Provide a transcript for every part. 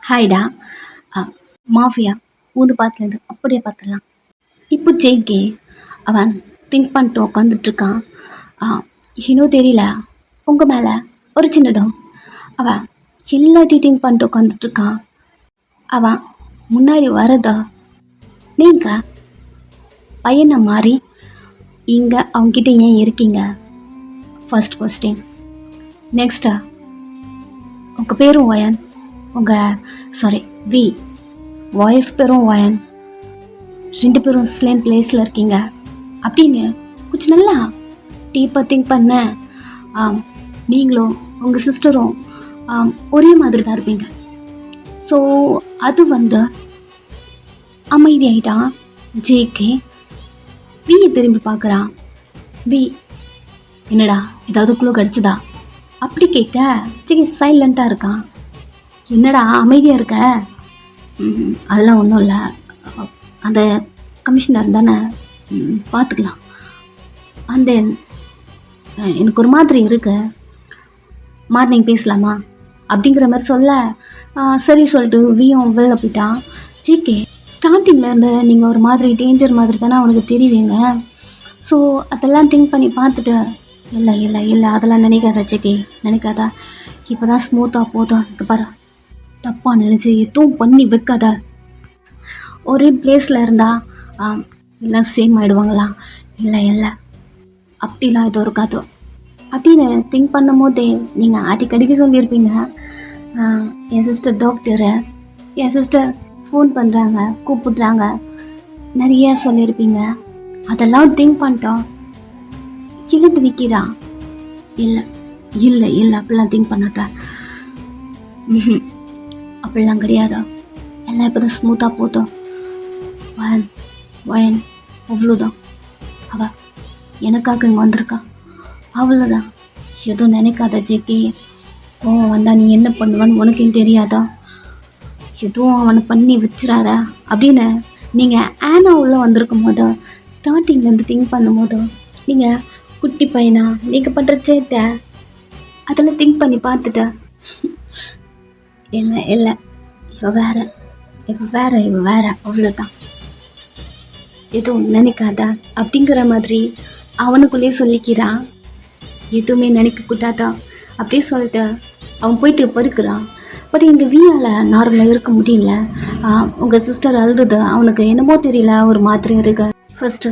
ஹாய்டா. அ mafia ஊது பாத்துலேருந்து அப்படியே பார்த்துடலாம். இப்போ ஜேகே அவன் திங்க் பண்ணிட்டு உட்காந்துட்ருக்கான். இன்னும் தெரியல உங்கள் மேலே ஒரு சின்ன டவுன். அவன் எல்லாத்தையும் திங்க் பண்ணிட்டு உட்காந்துட்ருக்கான். அவன் முன்னாடி வரதா நீங்கள் பையனை மாறி இங்கே அவங்ககிட்ட ஏன் இருக்கீங்க? First question. நெக்ஸ்ட்டு உங்கள் பேரும் வயன், வி ஒய்ஃப் பேரும் வயன், 2 பேரும் சேம் பிளேஸில் இருக்கீங்க அப்படின்னு கொஞ்சம் நல்லா டீப்பாக திங்க் பண்ணேன். நீங்களும் உங்கள் சிஸ்டரும் ஒரே மாதிரி தான் இருப்பீங்க. ஸோ அது வந்து அமைதியாயிட்டான் ஜேகே. வியை திரும்பி பார்க்குறான். வி என்னடா ஏதாவது குழு கிடச்சிதா அப்படி கேட்க ஜேகே சைலண்ட்டாக இருக்கான். என்னடா அமைதியாக இருக்க? அதெல்லாம் ஒன்றும் இல்லை, அந்த கமிஷனர் தானே, பார்த்துக்கலாம். அந்த எனக்கு ஒரு மாதிரி இருக்கு, மார்னிங் பேசலாமா அப்படிங்கிற மாதிரி சொல்ல சரி சொல்லிட்டு வியும் வெளில போயிட்டான். ஜிகே ஸ்டார்டிங்கில் இருந்து நீங்கள் ஒரு மாதிரி டேஞ்சர் மாதிரி தானே அவனுக்கு தெரிவிங்க. ஸோ அதெல்லாம் திங்க் பண்ணி பார்த்துட்டு இல்லை இல்லை இல்லை அதெல்லாம் நினைக்காத ஜிகே, நினைக்காத, இப்போ தான் ஸ்மூத்தாக போதும், இங்கே பாரு தப்பாக நினச்சி எதுவும் பண்ணி வைக்காத. ஒரே பிளேஸில் இருந்தால் எல்லாம் சேம் ஆகிடுவாங்களா? இல்லை இல்லை அப்படிலாம் எதுவும் இருக்காது அப்படின்னு திங்க் பண்ணும் போதே நீங்கள் அடிக்கடிக்கு சொல்லியிருப்பீங்க. என் சிஸ்டர் டாக்டரு, என் சிஸ்டர் ஃபோன் பண்ணுறாங்க, கூப்பிட்றாங்க, நிறைய சொல்லியிருப்பீங்க. அதெல்லாம் திங்க் பண்ணிட்டோம். எழுந்து நிற்கிறான். இல்லை இல்லை இல்லை அப்படிலாம் திங்க் பண்ணாத, அப்படிலாம் கிடையாது, எல்லாம் இப்போ தான் ஸ்மூத்தாக போதும். வயன் அவ்வளோதான், அவள் எனக்காக இங்கே வந்திருக்கா, அவ்வளோதான். எதுவும் நினைக்காத ஜெக்கி. கோவம் வந்தால் நீ என்ன பண்ணுவான்னு உனக்கும் தெரியாதா? எதுவும் அவனை பண்ணி வச்சிடாத அப்படின்னு நீங்கள் ஆனா உள்ளே வந்திருக்கும் போது ஸ்டார்டிங்லேருந்து திங்க் பண்ணும் போது நீங்கள் குட்டி பையனா நீங்கள் பண்ணுற சேட்டை அதெல்லாம் திங்க் பண்ணி பார்த்துட்டா. இல்லை இல்லை இவ வேற அவ்வளோதான், எதுவும் நினைக்காத அப்படிங்கிற மாதிரி அவனுக்குள்ளேயே சொல்லிக்கிறான். எதுவுமே நினைக்கக்கூடாதா அப்படியே சொல்லிட்டு அவன் போயிட்டு படுக்கிறான். பட் இங்கே வீணால் நார்மலாக இருக்க முடியல. உங்கள் சிஸ்டர் அழுது அவனுக்கு என்னமோ தெரியல, ஒரு மாதிரி இருக்கு. ஃபர்ஸ்ட்டு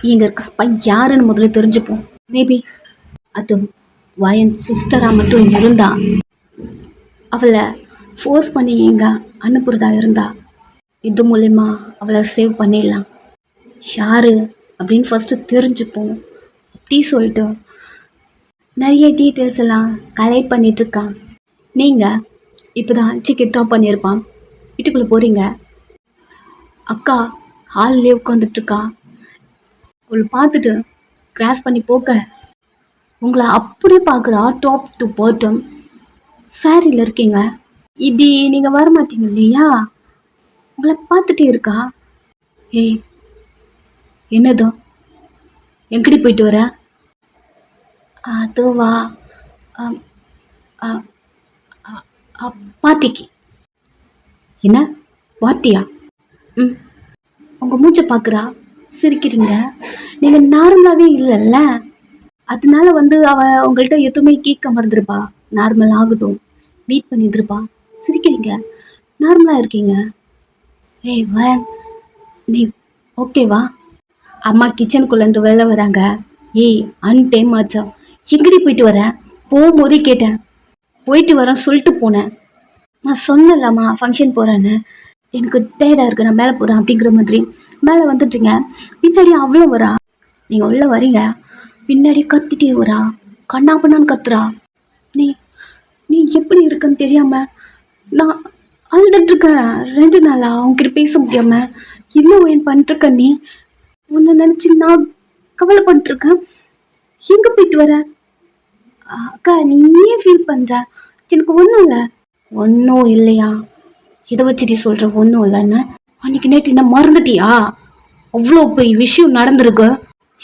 இங்கே இருக்க ஸ்பை யாருன்னு முதல்ல தெரிஞ்சுப்போம். மேபி அது வயன் சிஸ்டராக மட்டும் இருந்தா, அவளை ஃபோர்ஸ் பண்ணி எங்கே அனுப்புறதா இருந்தா இது மூலயமா அவளை சேவ் பண்ணிடலாம். யாரு அப்படின்னு ஃபஸ்ட்டு தெரிஞ்சுப்போம் அப்படி சொல்லிட்டு நிறைய டீட்டெயில்ஸ் எல்லாம் கலெக்ட் பண்ணிகிட்ருக்கான். நீங்கள் இப்போ தான் டிக்கெட் ட்ராப் பண்ணியிருப்பான். வீட்டுக்குள்ளே போகிறீங்க. அக்கா ஹால்லே உட்காந்துட்ருக்கா. உங்களை பார்த்துட்டு கிராஸ் பண்ணி போக்க உங்களை அப்படியே பார்க்குறா. டாப் டு பாட்டம் சாரியில் இருக்கீங்க. இப்படி நீங்கள் வர மாட்டீங்க இல்லையா? உங்களை பார்த்துட்டே இருக்கா. ஏய் என்னதோ எங்கடி போயிட்டு வர? அதுவா பாட்டிக்கு. என்ன பாட்டியா? உங்கள் மூச்சை பார்க்குறா, சிரிக்கிறீங்க. நீங்கள் நார்மலாகவே இல்லைல்ல, அதனால அவள் உங்கள்கிட்ட எதுவுமே கேட்க மறந்துருப்பா. நார்மல் ஆகட்டும் வெயிட் பண்ணியிருந்துருப்பா. சிரிக்கிறீங்க, நார்மலாக இருக்கீங்க. ஏய் வயன் நீ ஓகேவா? அம்மா கிச்சனுக்குள்ளேருந்து வெளில வராங்க. ஏய் அன்டைம் ஆச்சா, எங்கடி போயிட்டு வரேன்? போகும்போதே கேட்டேன், போயிட்டு வரேன் சொல்லிட்டு போனேன். நான் சொன்னேன்லம்மா ஃபங்க்ஷன் போகிறேன்னு, எனக்கு டயர்டாக இருக்குது, நான் மேலே போகிறேன் அப்படிங்கிற மாதிரி மேலே வந்துட்டீங்க. பின்னாடி அவ்வளோ வரா. நீங்கள் உள்ளே வரீங்க, பின்னாடி கத்திட்டே வரா, கண்ணா பண்ணான்னு கத்துறா. நீ நீ எப்படி இருக்குன்னு தெரியாமல் நான் அழுதுட்ருக்கேன் 2 நாளாக அவங்ககிட்ட பேச முடியாமல். இன்னும் ஏன் பண்ணிட்டுருக்க? நீ உன்னை நினச்சி நான் கவலை பண்ணிட்டுருக்கேன். எங்கே போயிட்டு வர? அக்கா நீ ஏன் ஃபீல் பண்ணுற? எனக்கு ஒன்றும் இல்லை. ஒன்றும் இல்லையா? இதை வச்சுட்டு சொல்கிற ஒன்றும் இல்லைன்னு அன்றைக்கி நேற்று என்ன மறந்துட்டியா? அவ்வளோ பெரிய விஷயம் நடந்திருக்கு,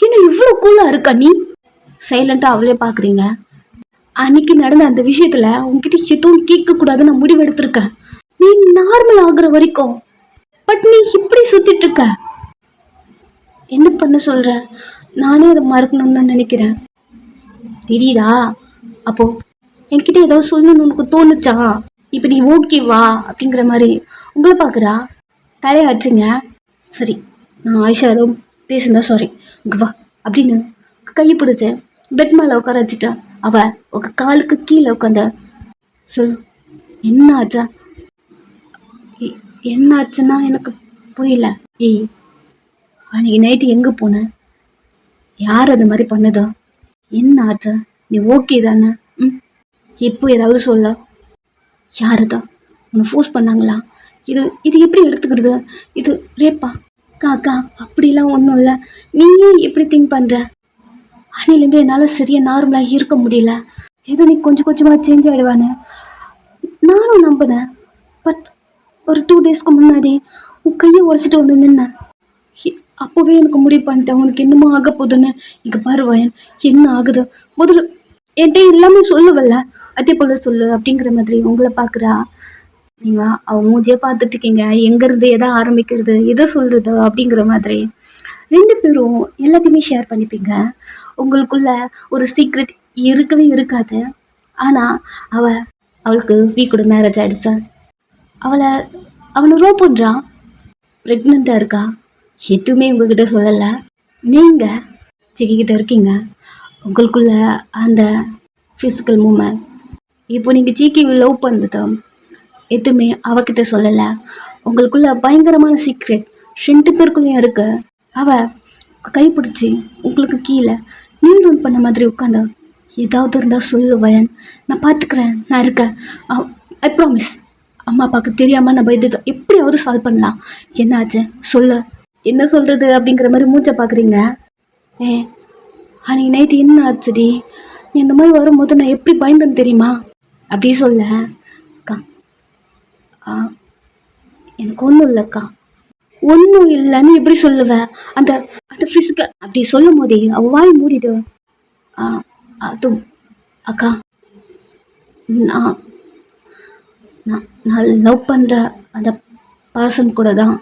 இன்னும் இவ்வளோ கூலாக இருக்கா நீ? சைலண்ட்டாக அவளே பார்க்குறீங்க. அன்றைக்கி நடந்த அந்த விஷயத்தில் உங்ககிட்ட எதுவும் கேட்கக்கூடாதுன்னு நான் முடிவெடுத்திருக்கேன். நீ நார்மல் ஆகுற வரைக்கும். பட் நீ இப்படி சுத்திட்டு இருக்க. என்ன பண்ண சொல்ற? நானே அதை மறக்கணும்னு தான் நினைக்கிறேன். தெரியுதா? அப்போ என்கிட்ட ஏதாவது சொல்லணும்னு உனக்கு தோணுச்சா? இப்ப நீ ஓகேவா அப்படிங்கிற மாதிரி உங்களை பாக்குறா. தலையாச்சுங்க. சரி, நான் ஆயிஷா ஏதோ பேசுந்தா சாரி, இங்க வா அப்படின்னு கையை பிடிச்சு பெட் மேல உட்கார வச்சுட்டா. அவ உங்க காலுக்கு கீழே உட்காந்த. சொல்லு, என்ன ஆச்சா? என்ன ஆச்சுன்னா எனக்கு புரியல. ஏய், அன்னைக்கு நைட்டு எங்க போன? யார் அது மாதிரி பண்ணுதோ? என்ன ஆச்சா? நீ ஓகே தானே? இப்போ ஏதாவது சொல்ல. யாருதான் உன்னை ஃபோர்ஸ் பண்ணாங்களா? இது இது எப்படி எடுத்துக்கிறது? இது ரேப்பா? அக்கா அப்படிலாம் ஒன்றும் இல்லை. நீயே எப்படி திங்க் பண்ணுற? அன்னையிலேருந்து என்னால் சரியாக நார்மலாக இருக்க முடியல. ஏதோ நீ கொஞ்சம் கொஞ்சமாக சேஞ்ச் ஆகிடுவானு நானும் நம்பினேன். பட் ஒரு 2 டேஸ்க்கு முன்னாடி உன் கையை உடச்சிட்டு வந்து நின்னேன். அப்போவே எனக்கு முடிவு பண்ணிட்டேன் உனக்கு என்னமோ ஆக போகுதுன்னு. இங்கே பாருவாயன், என்ன ஆகுது முதல்ல என்கிட்ட எல்லாமே சொல்லுவல்ல, அதே போல சொல்லு அப்படிங்கிற மாதிரி உங்களை பார்க்குறா. நீங்க அவங்க மூஞ்சியே பார்த்துட்டு இருக்கீங்க, எங்கேருந்து எதை ஆரம்பிக்கிறது எதை சொல்கிறது அப்படிங்கிற மாதிரி. 2 பேரும் எல்லாத்தையுமே ஷேர் பண்ணிப்பீங்க. உங்களுக்குள்ள ஒரு சீக்ரெட் இருக்கவே இருக்காது. ஆனால் அவளுக்கு வீ கூட மேரேஜ் ஆகிடுச்சா? அவனை ரோ பண்ணுறான், ப்ரெக்னெண்ட்டாக இருக்கா, எதுவுமே உங்ககிட்ட சொல்லலை. நீங்கள் சிக்கிக்கிட்ட இருக்கீங்க. உங்களுக்குள்ள அந்த ஃபிசிக்கல் மூமெண்ட். இப்போ நீங்கள் சீக்கி லவ் பண்ணுறது எதுவுமே அவகிட்ட சொல்லலை. உங்களுக்குள்ள பயங்கரமான சீக்ரெட் 2 பேருக்குள்ளேயும் இருக்கு. கைப்பிடிச்சி உங்களுக்கு கீழே நீல் ரவுண்ட் பண்ண மாதிரி உட்காந்து, ஏதாவது இருந்தால் சொல்லு வயன், நான் பார்த்துக்கிறேன், நான் இருக்கேன், ஐ ப்ராமிஸ். அம்மா அப்பாவுக்கு தெரியாமல் நம்ம இது எப்படியாவது சால்வ் பண்ணலாம். என்ன ஆச்சு சொல்லு, என்ன சொல்கிறது அப்படிங்கிற மாதிரி மூச்சை பார்க்குறீங்க. அன்னைக்கு நைட்டு என்ன ஆச்சுடி? நீ இந்த மாதிரி வரும்போது நான் எப்படி பயந்தேன்னு தெரியுமா? அப்படி சொல்ல. அக்கா எனக்கு ஒன்றும் இல்லைக்கா. ஒன்றும் இல்லைன்னு எப்படி சொல்லுவேன்? அந்த அந்த ஃபிசிக்கல் அப்படி சொல்லும் போதே அவள் வாய் மூடிடு. அது அக்கா, நான் நான் லவ் பண்ணுற அந்த பர்சன் கூட தான்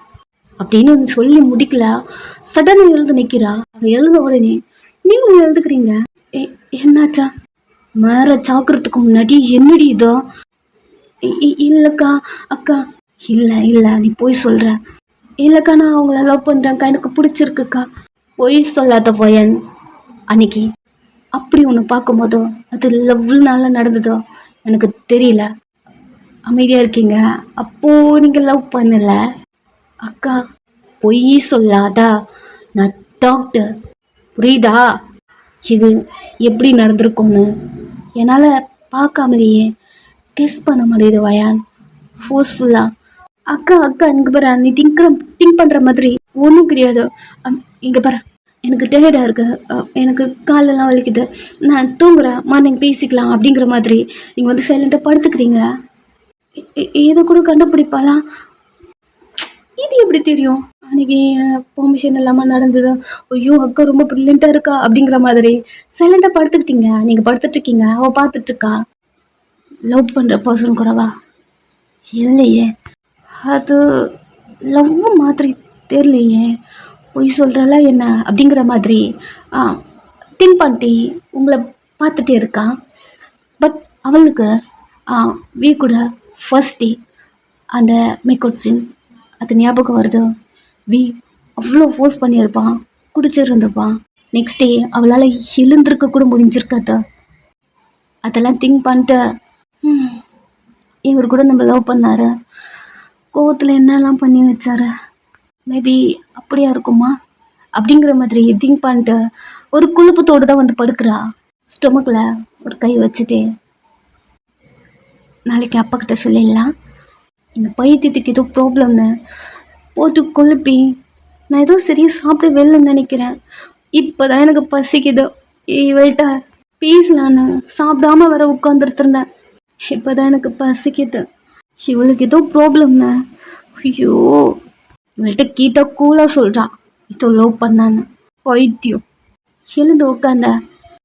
அப்படின்னு சொல்லி முடிக்கல. சடனாக எழுந்து நிற்கிறா. அவள் எழுந்த உடனே நீங்களும் எழுதுக்கிறீங்க. என்னாச்சா? மேரேஜ் ஆக்குறதுக்கு முன்னாடி என்னடி இதோ? இல்லைக்கா அக்கா. இல்லை நீ போய் சொல்கிற. இல்லைக்கா, நான் அவங்கள லவ் பண்ணுறேன்க்கா, எனக்கு பிடிச்சிருக்குக்கா. பொய் சொல்லாத வயன். அன்னைக்கு அப்படி ஒன்று பார்க்கும்போதோ அது லவ்னால நடந்ததோ எனக்கு தெரியல. அமைதியாக இருக்கீங்க. அப்போது நீங்கள் லவ் பண்ணலை. அக்கா பொய் சொல்லாதா, நான் டாக்டர், புரியுதா? இது எப்படி நடந்திருக்கும்னு என்னால் பார்க்காமலேயே டெஸ்ட் பண்ண முடியுது வயான், ஃபோர்ஸ்ஃபுல்லாக. அக்கா இங்கே பாரு, நீ திங்க் பண்ணுற மாதிரி ஒன்றும் கிடையாது. இங்கே பாரு, எனக்கு டயர்டாக இருக்கு, எனக்கு காலெல்லாம் வலிக்குது, நான் தூங்குறேன், மார்னிங் பேசிக்கலாம் அப்படிங்கிற மாதிரி நீங்கள் வந்து சைலண்ட்டாக படுத்துக்கிறீங்க. இதை கூட கண்டுபிடிப்பாளா? இது எப்படி தெரியும்? அன்றைக்கி பெர்மிஷன் இல்லாமல் நடந்தது. ஐயோ அக்கா ரொம்ப ப்ரில்லியண்ட்டாக இருக்கா அப்படிங்கிற மாதிரி சைலண்ட்டாக படுத்துக்கிட்டீங்க. நீங்கள் படுத்துட்ருக்கீங்க, அவள் பார்த்துட்ருக்கா. லவ் பண்ணுற பர்சன் கூடவா? இல்லையே, அது லவ் மாதிரி தெரியலையே. பொய் சொல்கிறாளா என்ன அப்படிங்கிற மாதிரி திங்க் பண்ணிட்டு உங்களை பார்த்துட்டே இருக்கா. பட் அவளுக்கு வீ கூட ஃபர்ஸ்ட் டே அந்த மேக்கவுட் சீன் அது ஞாபகம் வருது. வீ அவ்வளோ ஃபோர்ஸ் பண்ணியிருப்பான், குடிச்சிருந்துருப்பான். நெக்ஸ்ட் டே அவளால் எழுந்திருக்க கூட முடிஞ்சிருக்காது. அதெல்லாம் திங்க் பண்ணிட்டு இவர் கூட நம்ம லவ் பண்ணாரு, கோவத்தில் என்னெல்லாம் பண்ணி வச்சாரு, மேபி அப்படியா இருக்குமா அப்படிங்கிற மாதிரி திங்க் பண்ணிட்டு ஒரு குழுப்பத்தோடு தான் வந்து படுக்கிறா. ஸ்டொமக்கில் ஒரு கை வச்சுட்டு, நாளைக்கு அப்பா கிட்ட சொல்லிடலாம், இந்த பைத்தியத்துக்கு ஏதோ ப்ராப்ளம்னு போட்டு கொழுப்பி நான் ஏதோ சரியாக சாப்பிட வெளிலன்னு நினைக்கிறேன். இப்போ தான் எனக்கு பசிக்குது. இவள்கிட்ட பேசலான்னு சாப்பிடாம வர உட்காந்துட்டு இருந்தேன். இப்போ தான் எனக்கு பசிக்குது. இவளுக்கு ஏதோ ப்ராப்ளம்னு. ஐயோ, இவள்கிட்ட கீட்டா கூலாக சொல்கிறான் ஏதோ லவ் பண்ணான்னு. பைத்தியம். எழுந்து உட்காந்த.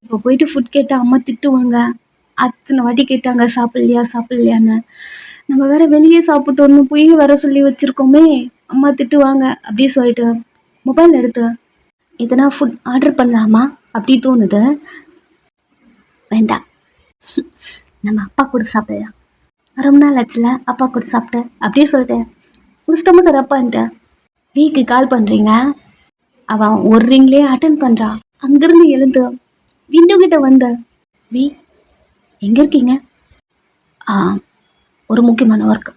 இப்போ போயிட்டு ஃபுட் கேட்டால் அம்மா திட்டுவாங்க. அத்தனை வாட்டி கேட்டாங்க சாப்பிட்லையான்னு. நம்ம வேற வெளியே சாப்பிட்டு ஒன்று போய் வர சொல்லி வச்சிருக்கோமே, அம்மா திட்டுவாங்க அப்படி சொல்லிட்டு மொபைல் எடுத்து எதனா ஃபுட் ஆர்டர் பண்ணலாமா அப்படி தோணுது. வேண்டாம், நம்ம அப்பா கூட சாப்பிடலாம். ரொம்ப நாள் ஆச்சுல அப்பா கூட சாப்பிட்டு அப்படியே சொல்லிட்டேன். உங்கள் ஸ்டொமக் ரப்பான்ட்டு வீக்கு கால் பண்ணுறீங்க. அவன் ஒரு ரிங்லேயே அட்டன் பண்ணுறான். அங்கேருந்து எழுந்து விண்டோ கிட்ட வந்த வீ எங்கே இருக்கீங்க? ஆ, ஒரு முக்கியமான ஒர்க்.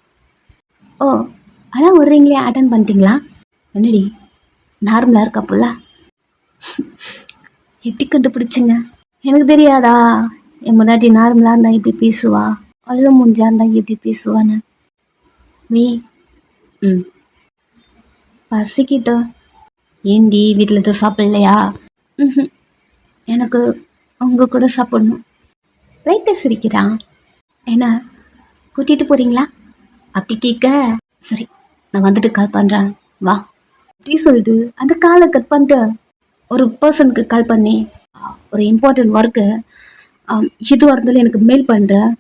ஓ, அதான் ஒரு ரிங்லேயே அட்டன் பண்ணிட்டீங்களா? என்னடி நார்மலாக இருக்கா புள்ள? எப்படி கண்டுபிடிச்சிங்க? எனக்கு தெரியாதா என் முன்னாடி நார்மலாக இருந்தால் இப்படி பேசுவா, அழுத முடிஞ்சா இருந்தால் எப்படி பேசுவான்னு. வீ ம் பசிக்கிட்ட. ஏண்டி வீட்டில் எதுவும் சாப்பிடலையா? ம், எனக்கு உங்க கூட சாப்பிடணும். ரைட்டை சிரிக்கிறான். என்ன கூட்டிகிட்டு போகிறீங்களா அப்படி கேட்க, சரி நான் வந்துட்டு கால் பண்ணுறேன் வா அப்படி சொல்லிட்டு அந்த காலை கட் பண்ணிட்டு ஒரு பர்சனுக்கு கால் பண்ணி ஒரு இம்பார்ட்டன்ட் ஒர்க்கு எதுவாக இருந்தாலும் எனக்கு மெயில் பண்ணுறேன்,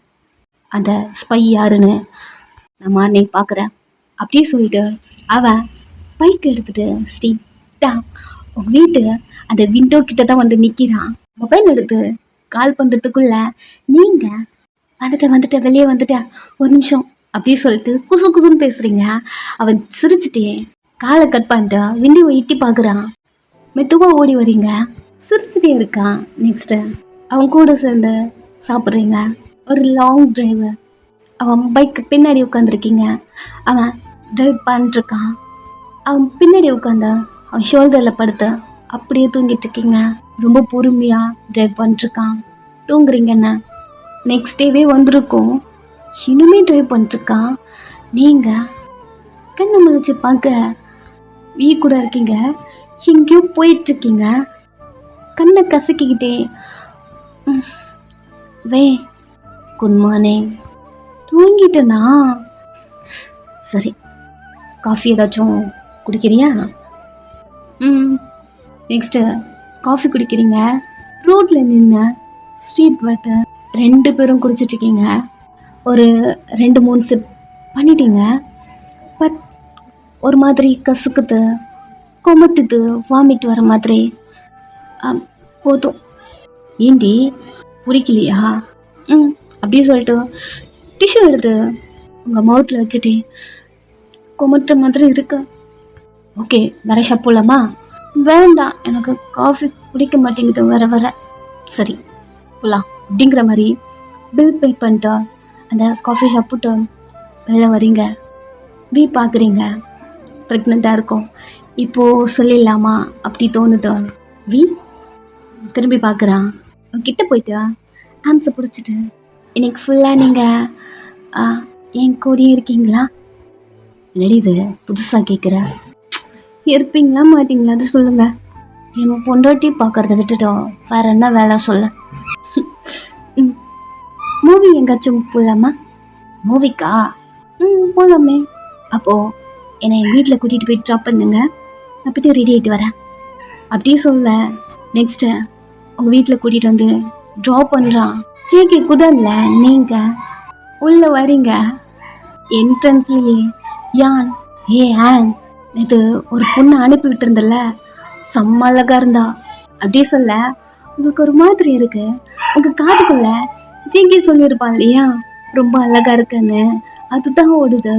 அந்த ஸ்பை யாருன்னு நான் மார்னிங் பார்க்குறேன் அப்படி சொல்லிட்டு அவன் பைக் எடுத்துகிட்டு ஸ்ட்ரெயிட்டா உங்கள் வீட்டு அந்த விண்டோ கிட்ட தான் வந்து நிற்கிறான். மொபைல் எடுத்து கால் பண்ணுறதுக்குள்ள நீங்கள் வந்துட்ட வெளியே வந்துட்டேன் ஒரு நிமிஷம் அப்படி சொல்லிட்டு குசு குசுன்னு பேசுகிறீங்க. அவன் சிரிச்சுட்டே காலை கட் பண்ணிட்டு விண்டோவை இட்டி பார்க்குறான். மெதுவாக ஓடி வரீங்க, சிரிச்சுட்டே இருக்கான். நெக்ஸ்ட்டு அவன் கூட சேர்ந்து சாப்பிட்றீங்க. ஒரு லாங் டிரைவு. அவன் பைக்கு பின்னாடி உட்காந்துருக்கீங்க. அவன் டிரைவ் பண்ணிட்டுருக்கான். அவன் பின்னாடி உட்காந்து அவன் ஷோல்டரில் படுத்து அப்படியே தூங்கிட்டு இருக்கீங்க. ரொம்ப பொறுமையாக டிரைவ் பண்ணிட்டுருக்கான். தூங்குறீங்கண்ணா. நெக்ஸ்ட் டேவே வந்திருக்கோம், இன்னுமே ட்ரைவ் பண்ணிட்டுருக்கான். நீங்கள் கண்ணை முழிச்சு பார்க்க வீ கூட இருக்கீங்க, எங்கேயோ போயிட்டுருக்கீங்க. கண்ணை கசக்கிக்கிட்டே வே குட் மார்னிங் தூங்கிட்டேனா? சரி, காஃபி ஏதாச்சும் குடிக்கிறியா? நெக்ஸ்ட்டு காஃபி குடிக்கிறீங்க. ரோட்டில் நின்று ஸ்ட்ரீட் வாட்டர் 2 பேரும் குடிச்சிட்ருக்கீங்க. ஒரு 2-3 சிப் பண்ணிட்டீங்க. பட் ஒரு மாதிரி கசுக்குது, கொமட்டுது, வாமிட் வர மாதிரி. போதும். ஏண்டி பிடிக்கலையா? அப்படியே சொல்லிட்டு டிஷ்யூ எடுத்து உங்கள் மவுத்தில் வச்சுட்டு கொமட்டுற மாதிரி இருக்கு. ஓகே, வர ஷாப் போகலாமா? வேண்டாம், எனக்கு காஃபி பிடிக்க மாட்டேங்குது வர வர. சரி போகலாம் அப்படிங்கிற மாதிரி பில் பே பண்ணிட்டு அந்த காஃபி ஷாப் போட்டு வெளில வரீங்க. வீ பார்க்குறீங்க, ப்ரெக்னெண்ட்டாக இருக்கும். இப்போது சொல்லிடலாமா அப்படி தோணுது. வீ திரும்பி பார்க்குறான். கிட்ட போயிட்டு ஆம்ஸை பிடிச்சிட்டு இன்னைக்கு ஃபுல்லாக நீங்கள் என் கூடயே இருக்கீங்களா? என்னடி இது புதுசாக கேட்குற? இருப்பீங்களா மாட்டிங்களா அது சொல்லுங்கள். என் பொண்டாட்டி பார்க்குறத விட்டுட்டோம், வேறு என்ன வேலை சொல்ல. மூவி எங்காச்சும் போகலாமா? மூவிக்கா? போகலாமே. அப்போது என்னை என் வீட்டில் கூட்டிகிட்டு போய் ட்ராப் பண்ணுங்க, நான் போய்ட்டு ரெடி ஆகிட்டு வரேன் அப்படி சொல்ல. நெக்ஸ்ட்டு உங்கள் வீட்டில் கூட்டிகிட்டு வந்து ட்ராப் பண்ணுறான். ஜேகே குடன்ல நீங்கள் உள்ளே வரீங்க. என்ட்ரன்ஸ்லேயே யான் ஆன் இது ஒரு பொண்ணை அனுப்பி விட்டுருந்தல, செம்ம அழகா இருந்தா அப்படி சொல்ல. உங்களுக்கு ஒரு மாதிரி இருக்கு. உங்கள் காதுக்குள்ள ஜிங்கி சொல்லியிருப்பான் இல்லையா, ரொம்ப அழகா இருக்குன்னு, அதுதான் ஓடுது.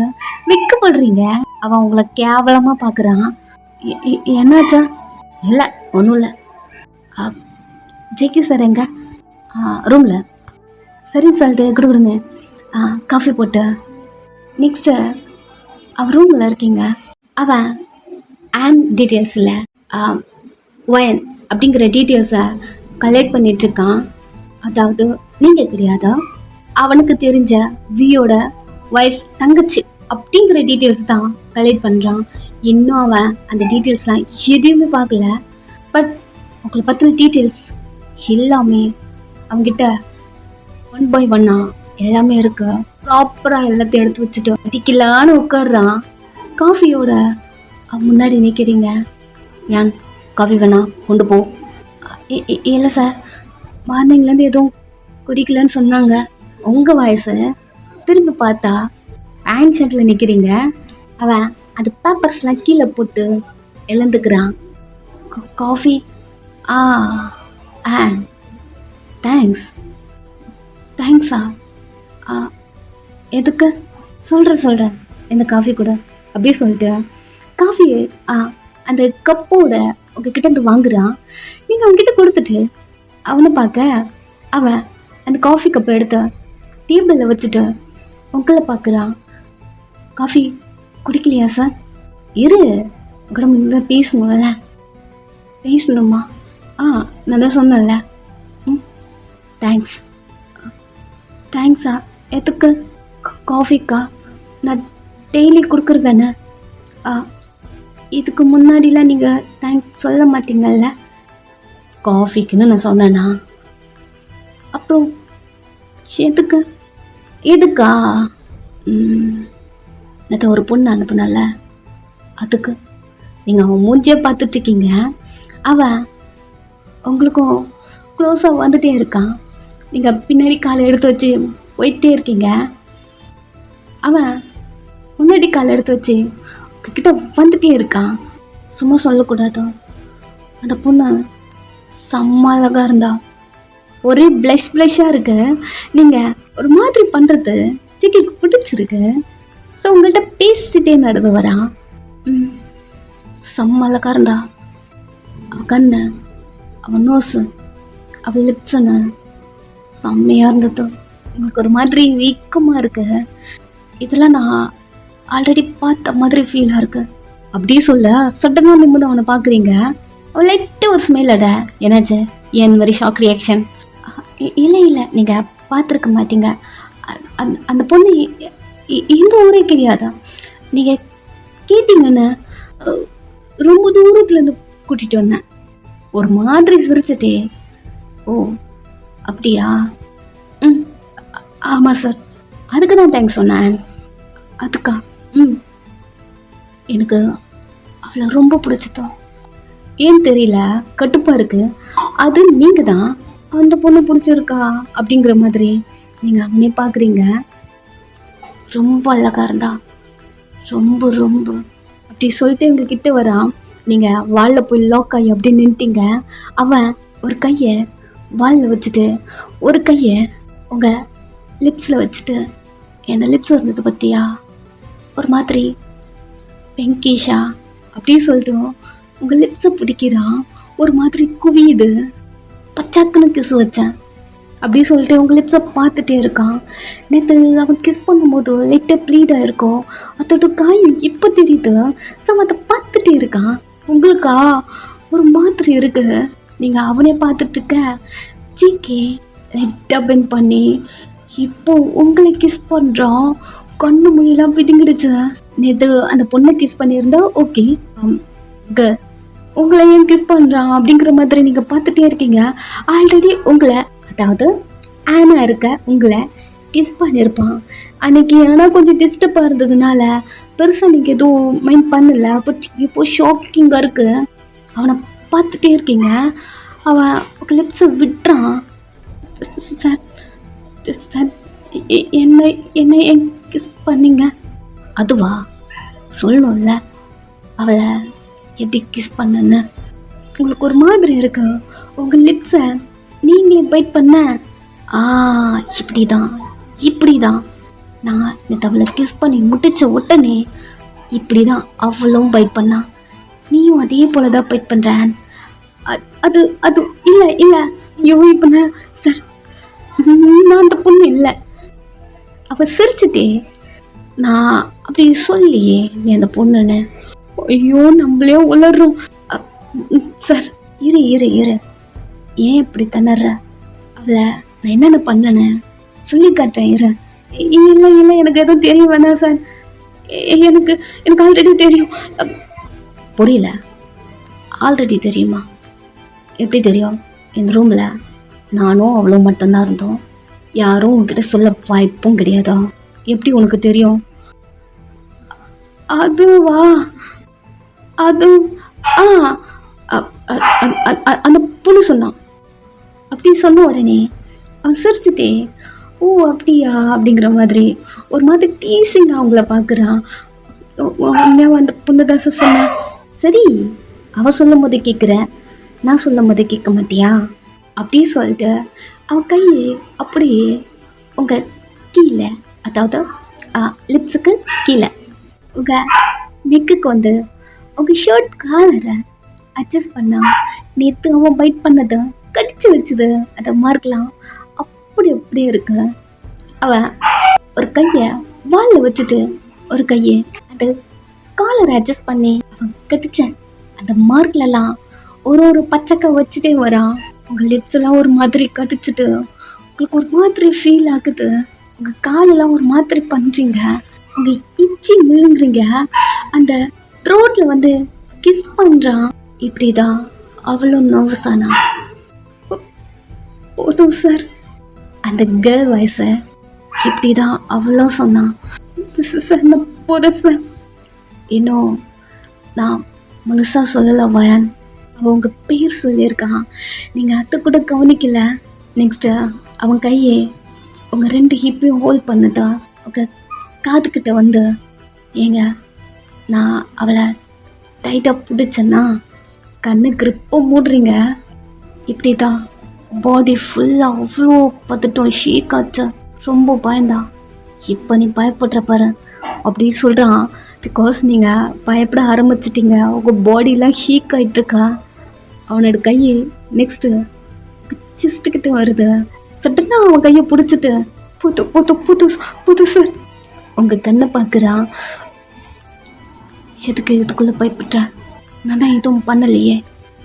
வெக்கப்படுறீங்க. அவன் உங்களை கேவலமாக பார்க்குறான். என்னாச்சா? இல்லை ஒன்றும் இல்லை. ஜிங்கி சார் எங்க? ரூமில். சரின்னு சொல்லிட்டு கொடுங்க காஃபி போட்டு. நெக்ஸ்ட்டு அவன் ரூமில் இருக்கீங்க. அவன் ஆன் டீட்டெயில்ஸில் ஒயன் அப்படிங்கிற டீட்டெயில்ஸை கலெக்ட் பண்ணிகிட்ருக்கான். அதாவது நீங்கள் கிடையாதா, அவனுக்கு தெரிஞ்ச வியோட ஒய்ஃப் தங்கச்சி அப்படிங்கிற டீட்டெயில்ஸ் தான் கலெக்ட் பண்ணுறான். இன்னும் அவன் அந்த டீட்டெயில்ஸ்லாம் எதுவுமே பார்க்கல. பட் உங்களை பற்றின டீட்டெயில்ஸ் எல்லாமே அவங்ககிட்ட 1 by 1 எல்லாமே இருக்கு. ப்ராப்பராக எல்லாத்தையும் எடுத்து வச்சுட்டு அடிக்கலான்னு உட்காடுறான். காஃபியோட முன்னாடி நிற்கிறீங்க. ஏன் காஃபி வேணா கொண்டு போ. இல்லை சார், மார்னிங்லேருந்து எதுவும் குடிக்கலன்னு சொன்னாங்க. உங்கள் வாய்ஸு திரும்பி பார்த்தா ஆன்ஷன்ட்ல நிக்கிறீங்க. அவன் அது பேப்பர்ஸ்லாம் கீழே போட்டு எழுந்துக்கிறான். காஃபி. ஆ ஆ தேங்க்ஸ். தேங்க்ஸா? ஆ எதுக்கு? சொல்கிறேன் இந்த காஃபி கூட அப்படியே சொல்லிட்டு காஃபி அந்த கப்போட உங்ககிட்ட இருந்து வாங்குறான். நீங்கள் அவங்ககிட்ட கொடுத்துட்டு அவனை பார்க்க அவன் அந்த காஃபி கப்பை எடுத்து டேபிளில் வச்சுட்டு உங்களை பார்க்குறான். காஃபி குடிக்கலையா சார்? இரு, உங்கள்கிட்ட முன்னாடி பேசணும்ல. பேசணுமா? நான் தான் சொன்னேன்ல. தேங்க்ஸ். தேங்க்ஸா? எதுக்கு? காஃபிக்கா? நான் டெய்லி கொடுக்குறது தானே. இதுக்கு முன்னாடிலாம் நீங்கள் தேங்க்ஸ் சொல்ல மாட்டீங்கல்ல. காஃபிக்குன்னு நான் சொன்னேன்னா அப்புறம் எதுக்கா? நேற்று ஒரு பொண்ணு அனுப்புனால அதுக்கு. நீங்கள் அவன் மூஞ்சியை பார்த்துட்ருக்கீங்க. அவன் உங்களுக்கும் க்ளோஸாக வந்துட்டே இருக்கான். நீங்கள் பின்னாடி காலை எடுத்து வச்சு போயிட்டே இருக்கீங்க. அவன் முன்னாடி காலை எடுத்து வச்சு கிட்ட வந்துட்டே இருக்கான். சும்மா சொல்லக்கூடாது. அந்த பொண்ணு செம்ம அழகாக இருந்தா. ஒரே ப்ளஷ்ஷாக இருக்கு. நீங்கள் ஒரு மாதிரி பண்ணுறது சிக்கிக்கு பிடிச்சிருக்கு. ஸோ உங்கள்கிட்ட பேசிட்டே நடந்து வரான். செம்ம அழகாக இருந்தா. அவள் கண்ணு, அவன் நோஸு, அவள் லிப்ஸனு செம்மையாக இருந்தது. உங்களுக்கு ஒரு மாதிரி வீக்கமாக இருக்கு. இதெல்லாம் நான் ஆல்ரெடி பார்த்த மாதிரி ஃபீலாக இருக்கு. அப்படி சொல்ல சட்டனாக நிம்மதி அவனை பார்க்குறீங்க. அவள் லைட்டாக ஒரு ஸ்மெயில் அட. என்னாச்சு? என் மாதிரி ஷாக் ரியாக்ஷன்? இல்லை நீங்கள் பார்த்துருக்க மாட்டீங்க. அந்த பொண்ணு எந்த ஊரே கிடையாதா. நீங்கள் கேட்டீங்கன்னு ரொம்ப தூரத்துலேருந்து கூட்டிகிட்டு வந்தேன். ஒரு மாதிரி சிரிச்சிட்டே. ஓ அப்படியா? ஆமாம் சார், அதுக்கு தான் தேங்க்ஸ் சொன்னேன். அதுக்கா? எனக்கு அவளை ரொம்ப பிடிச்சதோ ஏன்னு தெரியல, கட்டுப்பாக இருக்குது. அது நீங்கள் தான் அந்த பொண்ணு பிடிச்சிருக்கா அப்படிங்கிற மாதிரி நீங்கள் அவனே பார்க்குறீங்க. ரொம்ப அழகாக இருந்தா. ரொம்ப ரொம்ப அப்படி சொல்லிட்டு இவங்க கிட்ட வரான். நீங்கள் வாலில் போய் லாக் ஆகி அப்படி நின்ட்டீங்க. அவன் ஒரு கையை வாலில் வச்சுட்டு ஒரு கையை உங்கள் லிப்ஸில் வச்சுட்டு, என்ன லிப்ஸ் இருந்தது பற்றியா ஒரு மாதிரி பெங்கிஷா அப்படி சொல்லிட்டு உங்கள் லிப்ஸை பிடிக்கிறான். ஒரு மாதிரி குவியுது. பச்சாக்குன்னு கிஸ் வச்சேன் அப்படி சொல்லிட்டு உங்கள் லிப்ஸை பார்த்துட்டே இருக்கான். நேற்று அவன் கிஸ் பண்ணும்போது லைட்டாக ப்ளீடாக இருக்கும். அதோட காயம் இப்போ தெரியுது. ஸோ அதை பார்த்துட்டே இருக்கான். உங்களுக்கா ஒரு மாதிரி இருக்கு. நீங்கள் அவனே பார்த்துட்ருக்க. சீக்கே லைட்டாக பெண்ட் பண்ணி இப்போ உங்களை கிஸ் பண்ணுறான். கண்ணு மொழியெல்லாம் பிதுங்கிடுச்சு. நேற்று அந்த பொண்ணை கிஸ் பண்ணியிருந்தா ஓகே, உங்களை ஏன் கிஸ் பண்ணுறான் அப்படிங்கிற மாதிரி நீங்கள் பார்த்துட்டே இருக்கீங்க. ஆல்ரெடி உங்களை, அதாவது ஆனா இருக்க உங்களை கிஸ் பண்ணியிருப்பான் அன்னைக்கு. ஆனால் கொஞ்சம் டிஸ்டர்பாக இருந்ததுனால பெருசாக நீங்கள் எதுவும் மைண்ட் பண்ணல. பட் இப்போ ஷாக்கிங்காக இருக்குது. அவனை பார்த்துட்டே இருக்கீங்க. அவன் லிப்ஸை விட்டுறான். சார் சார் என்ன ஏன் கிஸ் பண்ணீங்க? அதுவா சொல்லணும்ல அவளை எப்படி கிஸ் பண்ணுன்னு. உங்களுக்கு ஒரு மாதிரி இருக்கு. உங்கள் லிப்ஸை நீங்களே பைட் பண்ண. இப்படி தான் நான் நேற்று அவளை கிஸ் பண்ணி முடிச்ச உடனே இப்படி தான் அவளும் பைட் பண்ணா. நீயும் அதே போல தான் பைட் பண்ணுறேன். அது அது இல்லை ஐயோ இப்போ நான் சார், நான் அந்த பொண்ணு இல்லை. அவள் சிரிச்சுட்டே, நான் அப்படி சொல்லியே நீ அந்த பொண்ணுன்னு. ஐயோ நம்மளே உளர்றோம் சார். இரு ஏன் இப்படி திணற? அவளை நான் என்னென்ன பண்ணேன்னு சொல்லி காட்டுறேன். இல்லை எனக்கு எதுவும் தெரிய வேணாம் சார். எனக்கு ஆல்ரெடி தெரியும். புரியல? ஆல்ரெடி தெரியுமா? எப்படி தெரியும்? இந்த ரூமில் நானும் அவ்வளோ மட்டும்தான் இருந்தோம். யாரும் உன்கிட்ட சொல்ல வாய்ப்பும் கிடையாதா? எப்படி உனக்கு தெரியும்? அதுவா? அது அந்த பொண்ணு சொன்னான். அப்படி சொன்ன உடனே அவன் சிரிச்சுட்டே ஓ அப்படியா அப்படிங்கிற மாதிரி ஒரு மாதிரி டீசிங் அவங்கள பார்க்குறான். உண்மையாக அந்த பொண்ணு தான் சார் சொன்னா. சரி, அவ சொல்லும் போது கேட்குற, நான் சொல்லும் போது கேட்க மாட்டியா அப்படி சொல்லிட்டு அவன் கையை அப்படியே உங்கள் கீழே, அதாவது லிப்ஸுக்கு கீழே உங்கள் நெக்குக்கு வந்து உங்கள் ஷர்ட் காலரை அட்ஜஸ்ட் பண்ணா நேற்று அவன் பைட் பண்ணது கடிச்சு வச்சுது அதை மார்க்கலாம் அப்படி அப்படியே இருக்கு. அவன் ஒரு கையை வாலில் வச்சுட்டு ஒரு கையை அந்த காலரை அட்ஜஸ்ட் பண்ணி அவன் கடிச்ச அந்த மார்க்லலாம் ஒரு பச்சைக்கை வச்சுட்டே வரான். உங்கள் லிப்ஸ் எல்லாம் ஒரு மாதிரி கடிச்சிட்டு உங்களுக்கு ஒரு மாதிரி ஃபீல் ஆகுது. உங்கள் காலெல்லாம் ஒரு மாதிரி பண்ணுறீங்க, உங்கள் இச்சி முள்ளுங்கிறீங்க, அந்த த்ரோட்டில் வந்து கிஸ் பண்ணுறான். இப்படி தான் அவ்வளோ நர்வஸ் ஆனா. போதும் சார், அந்த கேர்ள் வாய்ஸை இப்படி தான் அவ்வளோ சொன்னான். சார் நான் போகிறேன் சார். இன்னும் நான் முழுசாக சொல்லலை வயான். அவன் உங்கள் பேர் சொல்லியிருக்கான், நீங்கள் அதை கூட கவனிக்கல. நெக்ஸ்ட்டு அவன் கையை உங்கள் 2 ஹிப்பையும் ஹோல்ட் பண்ணுதா உங்கள் காதுக்கிட்ட வந்து, ஏங்க நான் அவளை டைட்டாக பிடிச்சேன்னா கண்ணு கிரிப்பை மூடுறீங்க. இப்படி தான் பாடி ஃபுல்லாக அவ்வளோ பார்த்துட்டோம், ஷேக் ஆச்சு, ரொம்ப பயந்தான். இப்போ நீ பயப்படுற பாரு அப்படி சொல்கிறான். பிகாஸ் நீங்கள் பயப்பட ஆரம்பிச்சிட்டிங்க, உங்கள் பாடியெலாம் ஷேக் ஆகிட்டுருக்கா. அவனோட கையை நெக்ஸ்ட்டு சிஸ்ட்டுக்கிட்ட வருது. சட்டனாக அவன் கையை பிடிச்சிட்டு புது புது புது புது சார் உங்கள் கண்ணை பார்க்குறான். எதுக்கு இதுக்குள்ளே பயப்பட்டேன், நான் தான் எதுவும் பண்ணலையே,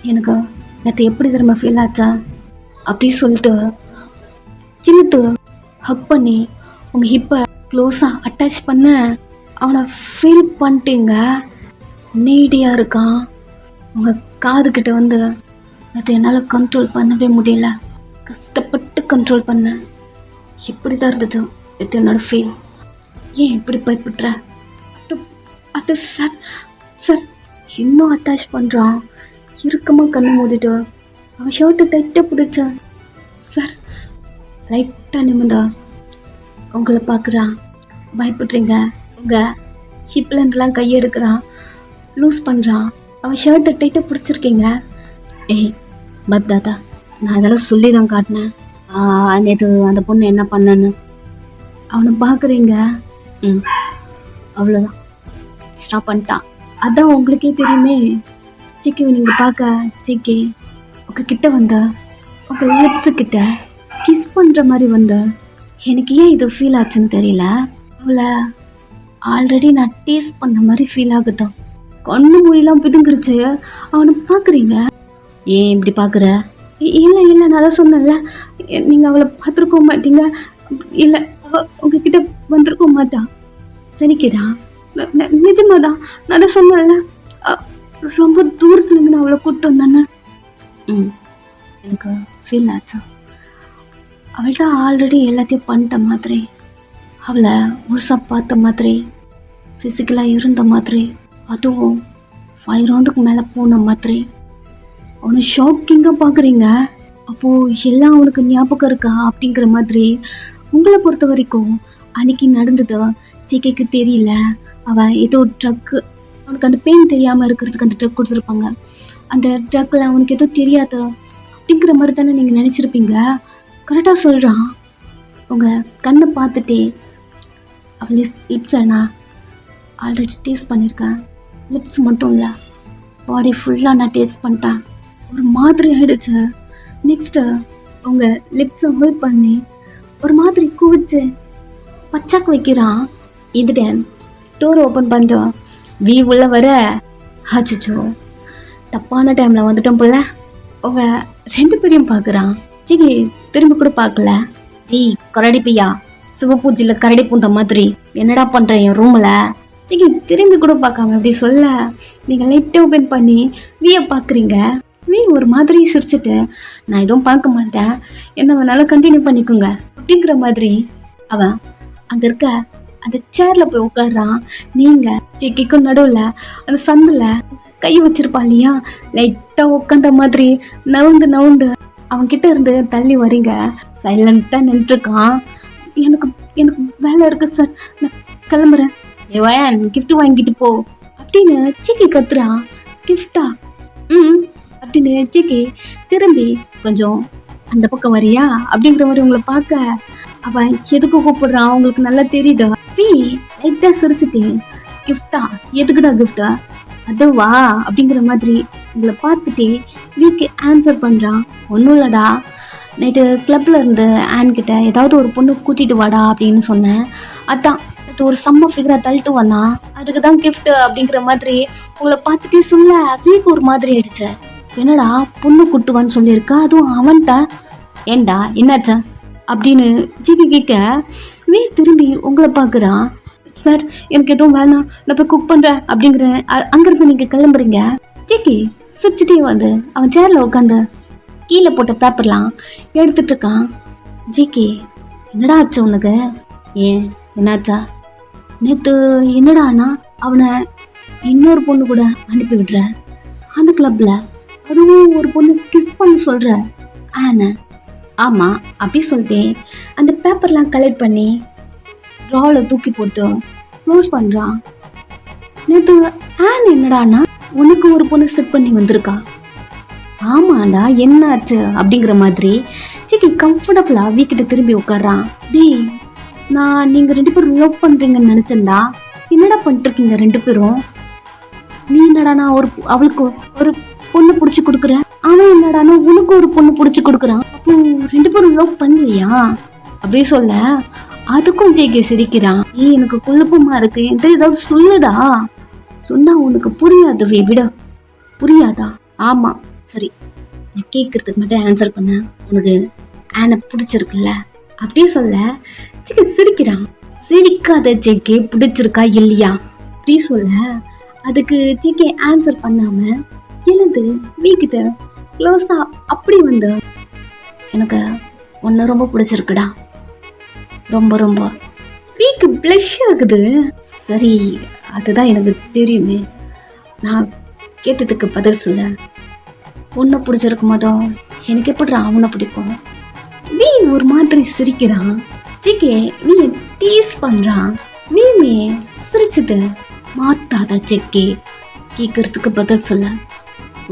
எனக்கு நேற்று எப்படி திரும்ப ஃபீல் ஆச்சா அப்படி சொல்லிட்டு சின்னத்து ஹக் பண்ணி உங்கள் ஹிப்பை க்ளோஸாக அட்டாச் பண்ண அவனை ஃபீல் பண்ணிட்டீங்க. நீடியாக இருக்கான். உங்கள் காதுகிட்ட வந்து அதை என்னால் கண்ட்ரோல் பண்ணவே முடியல, கஷ்டப்பட்டு கண்ட்ரோல் பண்ணேன். இப்படி தான் இருந்தது இது என்னோட ஃபீல். ஏன் இப்படி பயப்படுற? அது சார் சார் இன்னும் அட்டாச் பண்ணுறான். இறுக்கமாக கண்ணு மூடிட்டு அவன் ஷர்ட்டை டைட்டாக பிடிச்சான். சார் லைட்டாக நிமிந்தா உங்களை பார்க்குறான். பயப்படுறீங்க. உங்கள் ஹிப்லேருந்துலாம் கையெடுக்கிறான், லூஸ் பண்ணுறான். அவன் ஷர்ட்டை டைட்டாக பிடிச்சிருக்கீங்க. ஏய் பத்தாதா, நான் அதெல்லாம் சொல்லி தான் காட்டினேன் நேற்று அந்த பொண்ணு என்ன பண்ணேன்னு. அவனை பார்க்குறீங்க. அவ்வளோதான், ஸ்டாப் பண்ணிட்டான். அதான் உங்களுக்கே தெரியுமே. சிக்கி நீங்கள் பார்க்க சிக்கி உங்கள் கிட்ட வந்த உங்கள் லிப்ஸுக்கிட்ட கிஸ் பண்ணுற மாதிரி வந்த. எனக்கு ஏன் இது ஃபீல் ஆச்சுன்னு தெரியல. அவளை ஆல்ரெடி நான் டேஸ்ட் பண்ண மாதிரி ஃபீல் ஆகுதான். கண்ணு மொழிலாம் பிதுங்கிடுச்சு. அவனை பார்க்குறீங்க. ஏன் இப்படி பார்க்குற? இல்லை இல்லை, நான் தான் சொன்னேன்ல, நீங்கள் அவளை பார்த்துருக்க மாட்டீங்க. இல்லை, அவள் உங்ககிட்ட வந்திருக்க மாட்டா. சிரிக்கிறான். நிஜமாக தான், நான் தான் சொன்னேன்ல, ரொம்ப தூரத்துலேருந்து நான் அவளை கூப்பிட்டு வந்தேன்னு. எனக்கு ஃபீல் ஆச்சா. அவள்கிட்ட ஆல்ரெடி எல்லாத்தையும் பண்ணிட்ட மாதிரி, அவளை முழுசாக பார்த்த மாதிரி, ஃபிசிக்கலாக இருந்த மாதிரி, அதுவும் 5 ரவுண்டுக்கு மேலே போன மாதிரி. அவனை ஷாக்கிங்காக பார்க்குறீங்க. அப்போது எல்லாம் அவனுக்கு ஞாபகம் இருக்கா அப்படிங்கிற மாதிரி. உங்களை பொறுத்த வரைக்கும் அன்றைக்கி நடந்தது ஜிகேக்கு தெரியல. அவன் ஏதோ ட்ரக்கு, அவனுக்கு அந்த பெயின் தெரியாமல் இருக்கிறதுக்கு அந்த ட்ரக் கொடுத்துருப்பாங்க. அந்த ட்ரக்கில் அவனுக்கு எதுவும் தெரியாது அப்படிங்கிற மாதிரி தானே நீங்கள் நினச்சிருப்பீங்க. கரெக்டாக சொல்கிறான். உங்கள் கண்ணை பார்த்துட்டே அவள் லிப்ஸை நான் ஆல்ரெடி டேஸ்ட் பண்ணியிருக்கேன். லிப்ஸ் மட்டும் இல்லை, பாடி ஃபுல்லாக நான் டேஸ்ட் பண்ணிட்டேன். ஒரு மாதிரி ஆகிடுச்சு. நெக்ஸ்ட்டு உங்கள் லிப்ஸை ஹோல்ட் பண்ணி ஒரு மாதிரி குவிச்சு பச்சாக்கு வைக்கிறான். இது டைம் டோர் ஓப்பன் பண்ணுறான். வீ உள்ள வர ஆச்சுச்சோ தப்பான டைமில் வந்துட்டோம் போல. உங்கள் 2 பேரையும் பார்க்குறான். சிகி திரும்பி கூட பார்க்கல. கரடி பையா, சிவப்பூஜியில் கரடி பூந்த மாதிரி என்னடா பண்ணுறேன் என் ரூமில்? சிக்கி திரும்பி கூட பார்க்காம அப்படி சொல்ல, நீங்கள் லைட்டை ஓப்பன் பண்ணி வீயை பார்க்குறீங்க. வீ ஒரு மாதிரி சிரிச்சுட்டு, நான் எதுவும் பார்க்க மாட்டேன், என்ன வேணாலும் கண்டினியூ பண்ணிக்கோங்க அப்படிங்கிற மாதிரி அவன் அங்கே இருக்க அந்த சேரில் போய் உட்காடுறான். நீங்கள் சிக்கிக்கும் நடுவில் அந்த சந்தில் கை வச்சிருப்பான் இல்லையா, லைட்டாக உட்காந்த மாதிரி நவுண்டு அவன்கிட்ட இருந்து தள்ளி வரீங்க. சைலண்ட்டாக நின்றுருக்கான். எனக்கு எனக்கு வேலை இருக்கு சார், நான் கிளம்புறேன். ஏன் கிஃப்ட் வாங்கிட்டு போ அப்படின்னு சிக்கி கத்துறான். கிஃப்டா? அப்படின்னு சிக்கி திரும்பி கொஞ்சம் அந்த பக்கம் வரியா அப்படிங்கிற மாதிரி உங்களை பார்க்க அவன் எதுக்கு கூப்பிடுறான் அவங்களுக்கு நல்லா தெரியுதா. லைட்டா சிரிச்சுட்டு கிஃப்டா? எதுக்குடா கிஃப்டா? அதுவா அப்படிங்கிற மாதிரி உங்களை பார்த்துட்டே வீக்கு ஆன்சர் பண்றான். ஒன்றும் இல்லடா, நைட்டு கிளப்ல இருந்து ஆன் கிட்ட ஏதாவது ஒரு பொண்ணு கூட்டிட்டு வாடா அப்படின்னு சொன்னேன். அதான் ஒரு செம்ம ஃபிகரா தள்ளிட்டு வந்தான், அதுக்கு தான் கிஃப்ட் அப்படிங்கிற மாதிரி உங்களை பார்த்துட்டே சொல்ல வீக்கு ஒரு மாதிரி ஆயிடுச்சு. என்னடா பொண்ணு கூட்டுவான்னு சொல்லியிருக்கா, அதுவும் அவன்கிட்ட? ஏண்டா என்னாச்சா அப்படின்னு ஜிகி கேட்க வீ திரும்பி உங்களை பார்க்குறான். சார் எனக்கு எதுவும் வேணாம், நான் போய் குக் பண்றேன் அப்படிங்கிற அங்கிருந்து நீங்க கிளம்புறீங்க. ஜிகி சிரிச்சுட்டே வந்து அவன் சேர்ல உட்காந்து கீழே போட்ட பேப்பர்லாம் எடுத்துட்டு இருக்கான். ஜிகி என்னடா ஆச்சு உனக்கு? ஏன் என்னாச்சா? நேத்து என்னடானா அவனை இன்னொரு பொண்ணு கூட அனுப்பி விடுற, அந்த கிளப்ல அதுவும் ஒரு பொண்ணு கிஸ் பண்ண சொல்ற. ஆமா அப்படி சொல்லிட்டு அந்த பேப்பர்லாம் கலெக்ட் பண்ணி ட்ரால தூக்கி போட்டு க்ளோஸ் பண்றான். நேத்து என்னடானா உனக்கு ஒரு பொண்ணு செட் பண்ணி வந்திருக்கா. ஆமாண்டா என்ன ஆச்சு அப்படிங்கிற மாதிரி சிக்கி கம்ஃபர்டபுளா வீக்கிட்ட திரும்பி உட்கார்றான். டேய் நான் நீங்க 2 பேரும் லவ் பண்றீங்கன்னு நினைச்சேன்டா, என்னடா பண்ணிட்டு இருக்கீங்க 2 பேரும்? நீ என்னடானா அவளுக்கு ஒரு பொண்ணு புடிச்சு கொடுக்குற, அவன் என்னடானா உனக்கு ஒரு பொண்ணு புடிச்சு கொடுக்குறான், அப்போ 2 பேரும் லவ் பண்ணலையா அப்படி சொல்ல அதுக்கும் ஜேகே சிரிக்கிறான். எனக்கு குழப்பமா இருக்கு, என்கிட்ட ஏதாவது சொல்லுடா, சொன்னா உனக்கு புரியாது. விட புரியாதா? ஆமா சரி, நான் கேட்கறதுக்கு மட்டும் ஆன்சர் பண்ண. உனக்கு ஆனை பிடிச்சிருக்குல்ல அப்படியே சொல்ல ஜேகே சிரிக்கிறான். சிரிக்காத ஜேகே, பிடிச்சிருக்கா இல்லையா அப்படி சொல்ல அதுக்கு ஜேகே ஆன்சர் பண்ணாம எழுந்து வீக்கிட்ட க்ளோஸா அப்படி வந்து எனக்கு ஒன்னு ரொம்ப பிடிச்சிருக்குடா, ரொம்ப ரொம்ப. வீக்கு பிளஷ் ஆகுது. சரி அதுதான் எனக்கு தெரியுமே, நான் கேட்டதுக்கு பதில் சொல்ல. உன்னை பிடிச்சிருக்கும் போதோ எனக்கு எப்படிடா அவனை பிடிக்கும்? வீ ஒரு மாதிரி சிரிக்கிறான். ஜிகே வீ டீஸ் பண்றான். வீமே சிரிச்சுட்டு மாத்தாத ஜெக்கே, கேட்கறதுக்கு பதில் சொல்ல.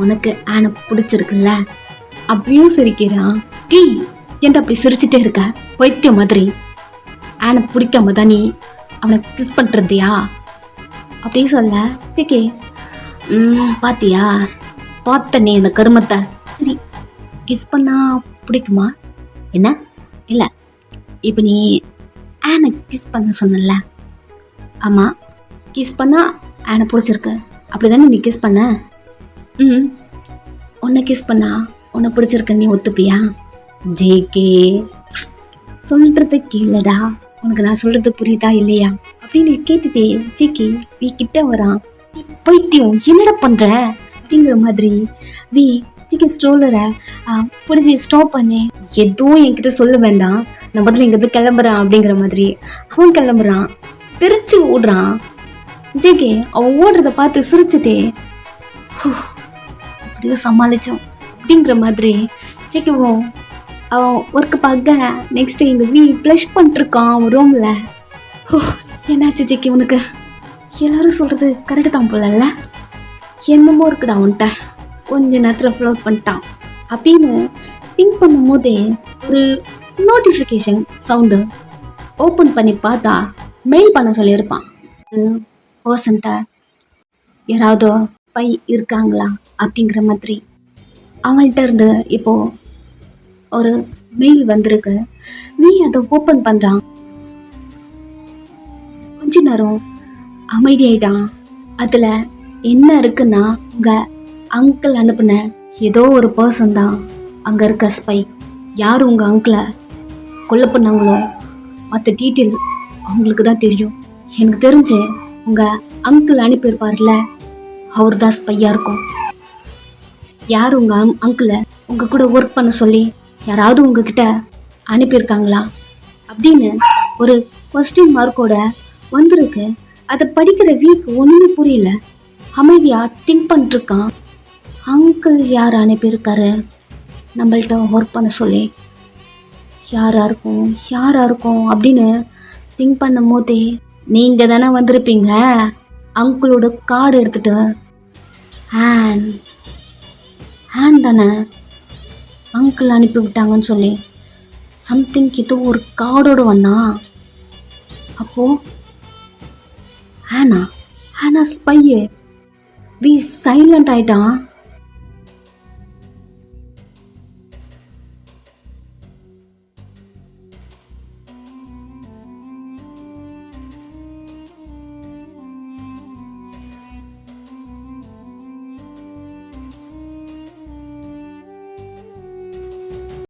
உனக்கு ஆனை பிடிச்சிருக்குல்ல அப்படியும் சிரிக்கிறான். டீ ஏன்டா அப்படி சிரிச்சுட்டே இருக்க பைத்தியம் மாதிரி? ஆனை பிடிக்காம தான் நீ அவனை கிஸ் பண்றதையா அப்படின்னு சொல்ல. ஜிகே பாத்தியா பார்த்த நீ இந்த கருமத்தை. சரி கிஸ் பண்ணா பிடிக்குமா என்ன? இல்லை இப்போ நீ ஆனை கிஸ் பண்ண சொன்னல. ஆமாம் கிஸ் பண்ணா ஆனை பிடிச்சிருக்கு அப்படிதானே நீ கிஸ் பண்ண? உன்னை கிஸ் பண்ணா உன்னை பிடிச்சிருக்க நீ ஒத்துப்பியா? ஜேகே சொல்றது கேளுடா, உனக்கு நான் சொல்றது புரியுதா இல்லையா அப்படின்னு கேட்டுட்டே ஜேகே வீ கிட்ட வரான். பைத்தியம் என்னடா பண்ற அப்படிங்கிற மாதிரி வீ ஜிகே ஸ்ட்ரோலரை பிடிச்சி ஸ்டாப் பண்ணி எதுவும் என்கிட்ட சொல்ல வேண்டாம், நான் பதில் இங்கிருந்து கிளம்புறான் அப்படிங்கிற மாதிரி அவன் கிளம்புறான். பிரிச்சு ஓடுறான். ஜேகே அவன் ஓடுறத பார்த்து சிரிச்சுட்டே அப்படியே சமாளிச்சோம் அப்படிங்கிற மாதிரி ஜேகேவும் அவன் ஒர்க்கு பார்க்க நெக்ஸ்ட் எங்க வீ ப்ளஷ் பண்ணிருக்கான் அவன் ரூம்ல. என்னாச்சு ஜேகே உனக்கு? எல்லாரும் சொல்றது கரெக்டு தான் போலல்ல, என்னமோ இருக்குடா அவன்கிட்ட, கொஞ்ச நேரத்தில் ஃப்ளோட் பண்ணிட்டான் அப்படின்னு திங்க் பண்ணும் போதே ஒரு நோட்டிஃபிகேஷன் சவுண்டு ஓப்பன் பண்ணி பார்த்தா மெயில் பண்ண சொல்லியிருப்பான். பர்சன்ட்ட யாராவது பை இருக்காங்களா அப்படிங்கிற மாதிரி அவங்கள்ட்ட இருந்து இப்போ ஒரு மெயில் வந்திருக்கு. நீ அதை ஓப்பன் பண்றான். கொஞ்ச நேரம் அமைதியாயிட்டான். அதுல என்ன இருக்குன்னா உங்க அங்கிள் அனுப்புன ஏதோ ஒரு பர்சன் தான் அங்க இருக்க ஸ்பை. யார் உங்க அங்கிளை கொல்ல பண்ணாங்களோ மற்ற டீட்டெயில் அவங்களுக்கு தான் தெரியும். எனக்கு தெரிஞ்சு உங்க அங்கிள் அனுப்பியிருப்பார்ல, அவர் தான் ஸ்பையா இருக்கும். யார் உங்க அங்கிளை உங்க கூட ஒர்க் பண்ண சொல்லி யாராவது உங்ககிட்ட அனுப்பியிருக்காங்களா அப்படின்னு ஒரு கொஸ்டின் மார்க்கோட வந்திருக்கு. அதை படிக்கிற வீக் ஒண்ணுமே புரியல. அமைதியா திங்க் பண்ணிட்டு இருக்கான். அங்கிள் யார் அனுப்பியிருக்காரு நம்மள்ட்ட ஒர்க் பண்ண சொல்லி? யாரா இருக்கும் அப்படின்னு திங்க் பண்ணும் போதே நீங்கள் தானே வந்திருப்பீங்க அங்கிளோட கார்டு எடுத்துட்டு. ஹேண்ட் தானே அங்கிள் அனுப்பி விட்டாங்கன்னு சொல்லி சம்திங் ஏதோ ஒரு கார்டோடு வந்தான். அப்போ ஹேனா ஸ்பையே வி சைலண்ட் ஆயிட்டான்.